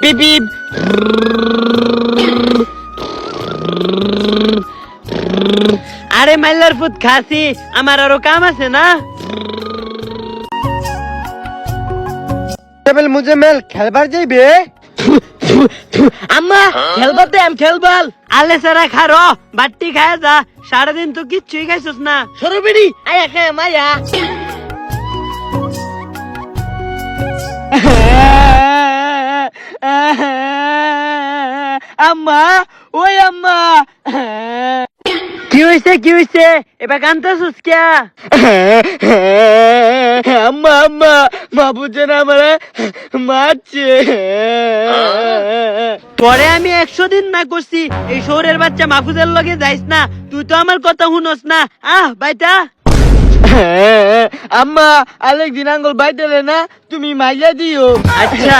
পিপ পিপ। আরে মাইলার ফুট খাসি, আমার আরো কাম আছে না। মুঝে মেল খেলবার যাইবে। আম্মা খেলবার দে, আমি খেলবাল। আলে সারা খারো বাট্টি খায় যা, সারাদিন তো কিচ্ছুই খাইছস না। সরবেড়ি আয়া খায় মায়া। আম্মা, ওই আম্মা, কি হইছে কি হইছে, এবার কান্তাছস কিয়া? আম্মা আম্মা, মা বুঝে না আমারে মারছে। পরে আমি 100 দিন না করছি এই শহরের বাচ্চা মাহফুজের লগে যাইস না, তুই তো আমার কথা শুনস না। বাইটা। আম্মা আরেকদিন আঙ্গুল বাইটালে না, তুমি মাইয়া দিও। আচ্ছা।